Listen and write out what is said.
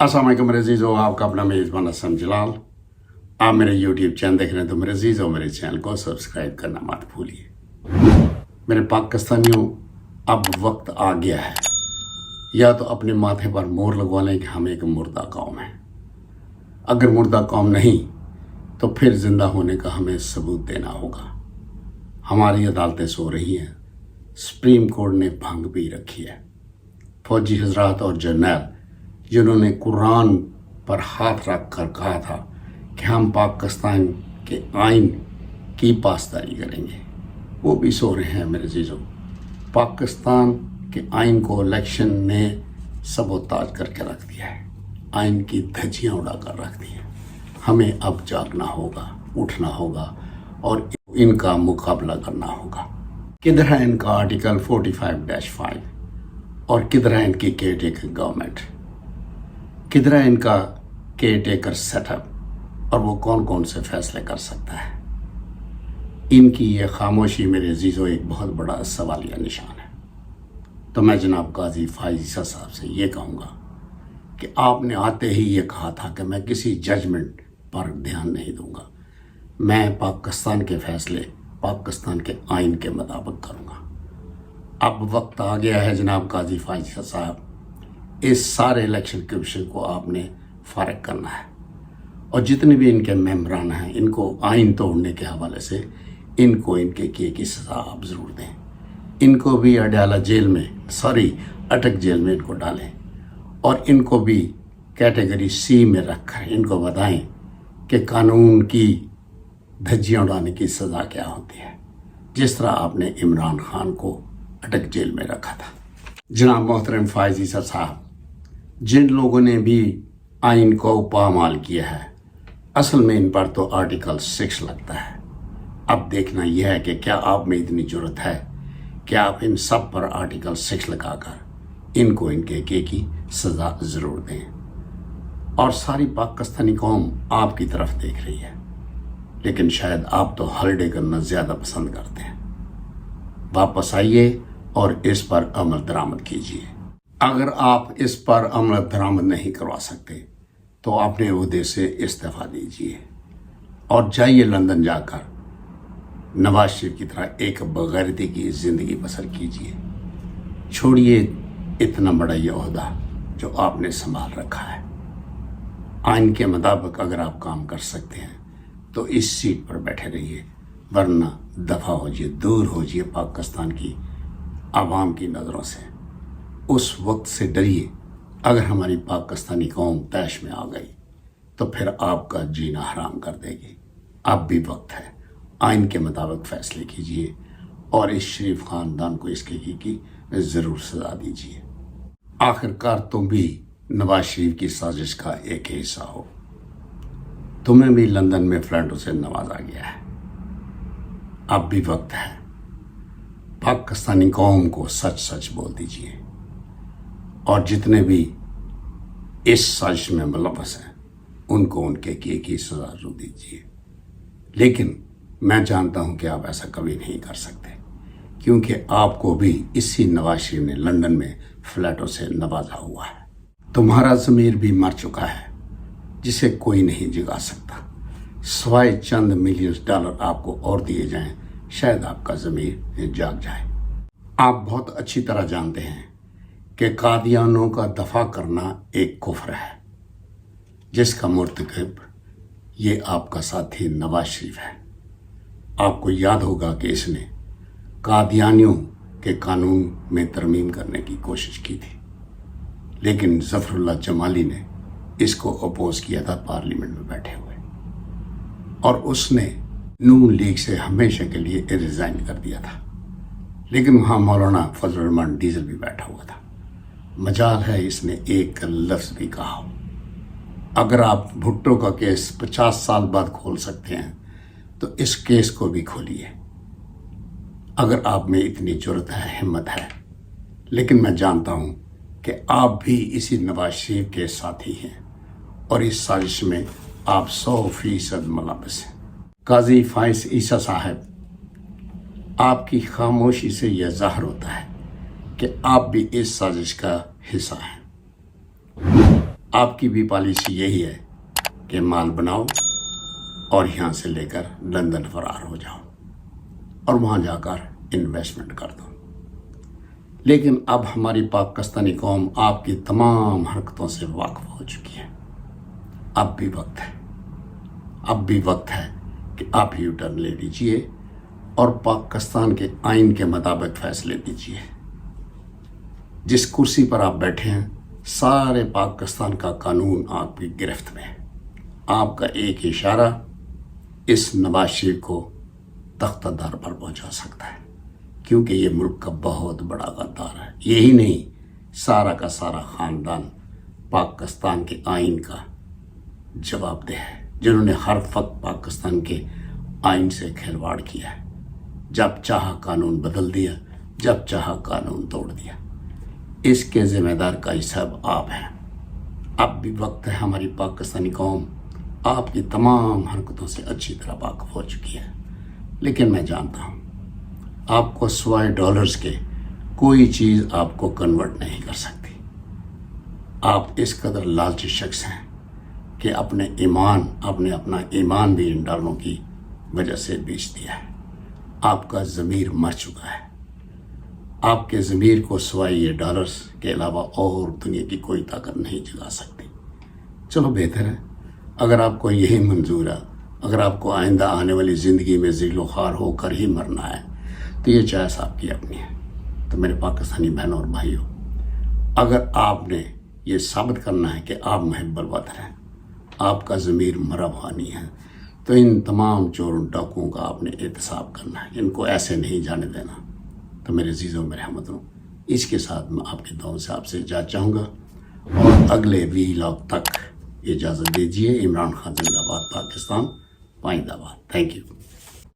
अस्सलाम वालेकुम मेरे अजीज़ो, आपका अपना मेज़बान असम जलाल। आप मेरे यूट्यूब चैनल देख रहे हैं तो मेरे अजीज़ो मेरे चैनल को सब्सक्राइब करना मत भूलिए। मेरे पाकिस्तानियों, अब वक्त आ गया है, या तो अपने माथे पर मोहर लगवा लें कि हम एक मुर्दा कौम है। अगर मुर्दा कौम नहीं तो फिर जिंदा होने का हमें सबूत देना होगा। हमारी अदालतें सो रही हैं, सुप्रीम कोर्ट ने भंग पी रखी है। फौजी हजरात और जर्नल जिन्होंने कुरान पर हाथ रख कर कहा था कि हम पाकिस्तान के आइन की पासदारी करेंगे, वो भी सो रहे हैं मेरे अजीज़ों। पाकिस्तान के आइन को इलेक्शन ने सबोताज करके रख दिया है, आइन की धज्जियाँ उड़ा कर रख दी हैं। हमें अब जागना होगा, उठना होगा और इनका मुकाबला करना होगा। किधर है इनका आर्टिकल 45-5 और किधर है इनकी केयरटेकर गवर्नमेंट, किधर है इनका केयरटेकर सेटअप और वो कौन कौन से फैसले कर सकता है। इनकी ये खामोशी मेरे अजीज़ों एक बहुत बड़ा सवालिया निशान है। तो मैं जनाब काजी फाइज ईसा साहब से ये कहूँगा कि आपने आते ही ये कहा था कि मैं किसी जजमेंट पर ध्यान नहीं दूंगा, मैं पाकिस्तान के फैसले पाकिस्तान के आइन के मुताबिक करूँगा। अब वक्त आ गया है जनाब काजी फाइज ईसा साहब, इस सारे इलेक्शन कमीशन को आपने फारिग करना है और जितने भी इनके मेंबरान हैं इनको आइन तोड़ने के हवाले से इनको इनके किए की सज़ा आप ज़रूर दें। इनको भी अडयाला जेल में अटक जेल में इनको डालें और इनको भी कैटेगरी सी में रखकर इनको बताएं कि कानून की धज्जियाँ उड़ाने की सज़ा क्या होती है, जिस तरह आपने इमरान खान को अटक जेल में रखा था। जनाब मोहतरम फाइज ईसा साहब, जिन लोगों ने भी आइन को पामाल किया है, असल में इन पर तो आर्टिकल 6 लगता है। अब देखना यह है कि क्या आप में इतनी जरूरत है कि आप इन सब पर आर्टिकल 6 लगाकर इनको इनके के की सज़ा ज़रूर दें। और सारी पाकिस्तानी कौम आपकी तरफ देख रही है, लेकिन शायद आप तो हॉलिडे करना ज़्यादा पसंद करते हैं। वापस आइए और इस पर अमल दरामद कीजिए। अगर आप इस पर अमल दरामद नहीं करवा सकते तो अपने ओहदे से इस्तीफा दीजिए और जाइए लंदन जाकर नवाज शरीफ की तरह एक बगैरती की ज़िंदगी बसर कीजिए। छोड़िए इतना बड़ा ये ओहदा जो आपने संभाल रखा है। आइन के मुताबिक अगर आप काम कर सकते हैं तो इस सीट पर बैठे रहिए, वरना दफ़ा होजिए, दूर होजिए पाकिस्तान की आवाम की नज़रों से। उस वक्त से डरिए अगर हमारी पाकिस्तानी कौम तैश में आ गई तो फिर आपका जीना हराम कर देगी। अब भी वक्त है, आइन के मुताबिक फैसले कीजिए और इस शरीफ ख़ानदान को इसके की ज़रूर सज़ा दीजिए। आखिरकार तुम भी नवाज शरीफ की साजिश का एक हिस्सा हो, तुम्हें भी लंदन में फ्लैटों से नवाजा गया है। अब भी वक्त है, पाकिस्तानी कौम को सच सच बोल दीजिए और जितने भी इस साजिश में मुलव्वस हैं उनको उनके किए की सज़ा जरूर दीजिए। लेकिन मैं जानता हूं कि आप ऐसा कभी नहीं कर सकते, क्योंकि आपको भी इसी नवाज शरीफ ने लंदन में फ्लैटों से नवाजा हुआ है। तुम्हारा ज़मीर भी मर चुका है, जिसे कोई नहीं जगा सकता। सवाए चंद मिलियन डॉलर आपको और दिए जाएं, शायद आपका ज़मीर जाग जाए। आप बहुत अच्छी तरह जानते हैं कि कादियानों का दफा करना एक कुफ्र है, जिसका मुर्तकिब ये आपका साथी नवाज शरीफ है। आपको याद होगा कि इसने कादियानियों के कानून में तरमीम करने की कोशिश की थी, लेकिन ज़फ़रुल्लाह जमाली ने इसको अपोज किया था पार्लियामेंट में बैठे हुए, और उसने नून लीग से हमेशा के लिए रिज़ाइन कर दिया था। लेकिन वहाँ मौलाना फजल रहमान डीजल भी बैठा हुआ था। मजाल है इसने एक लफ्ज़ भी कहा हो। अगर आप भुट्टो का केस 50 साल बाद खोल सकते हैं तो इस केस को भी खोलिए, अगर आप में इतनी जुर्रत है, हिम्मत है। लेकिन मैं जानता हूं कि आप भी इसी नवाज शरीफ के साथी हैं और इस साजिश में आप 100% मुलव्वस हैं। काजी फाइज ईसा साहब, आपकी खामोशी से यह ज़ाहिर होता है कि आप भी इस साजिश का हिस्सा हैं। آپ کی بھی پالیسی یہی ہے کہ مال بناؤ اور یہاں سے لے کر لندن فرار ہو جاؤ اور وہاں جا کر انویسٹمنٹ کر دو. لیکن اب ہماری پاکستانی قوم آپ کی تمام حرکتوں سے واقف ہو چکی ہے. اب بھی وقت ہے کہ آپ یو ٹرن لے لیجئے اور پاکستان کے آئین کے مطابق فیصلے لیجئے. جس کرسی پر آپ بیٹھے ہیں سارے پاکستان کا قانون آپ کی گرفت میں ہے. آپ کا ایک اشارہ اس نواز شریف کو تختہ دار پر پہنچا سکتا ہے، کیونکہ یہ ملک کا بہت بڑا غدار ہے. یہی نہیں، سارا کا سارا خاندان پاکستان کے آئین کا جواب دہ ہے، جنہوں نے ہر وقت پاکستان کے آئین سے کھلواڑ کیا ہے. جب چاہا قانون بدل دیا، جب چاہا قانون توڑ دیا. اس کے ذمہ دار کا حساب آپ ہیں. اب بھی وقت ہے، ہماری پاکستانی قوم آپ کی تمام حرکتوں سے اچھی طرح واقف ہو چکی ہے. لیکن میں جانتا ہوں آپ کو سوائے ڈالرز کے کوئی چیز آپ کو کنورٹ نہیں کر سکتی. آپ اس قدر لالچی شخص ہیں کہ اپنا ایمان بھی ان ڈالروں کی وجہ سے بیچ دیا ہے. آپ کا ضمیر مر چکا ہے. آپ کے ضمیر کو سوائے یہ ڈالرز کے علاوہ اور دنیا کی کوئی طاقت نہیں جگا سکتی. چلو بہتر ہے، اگر آپ کو یہی منظور ہے، اگر آپ کو آئندہ آنے والی زندگی میں ذیل و خوار ہو کر ہی مرنا ہے تو یہ چوائس آپ کی اپنی ہے. تو میرے پاکستانی بہنوں اور بھائیوں، اگر آپ نے یہ ثابت کرنا ہے کہ آپ محب الوطن ہیں، آپ کا ضمیر مرا ہوا نہیں ہے، تو ان تمام چوروں ڈاکوؤں کا آپ نے احتساب کرنا ہے. ان کو ایسے نہیں جانے دینا. تو میرے عزیزوں، میرے ہموطنوں، اس کے ساتھ میں آپ کی دعاؤں سے آپ سے اجازت چاہوں گا اور اگلے ویلاگ تک اجازت دیجیے. عمران خان زندہ باد، پاکستان پائندہ باد. Thank you.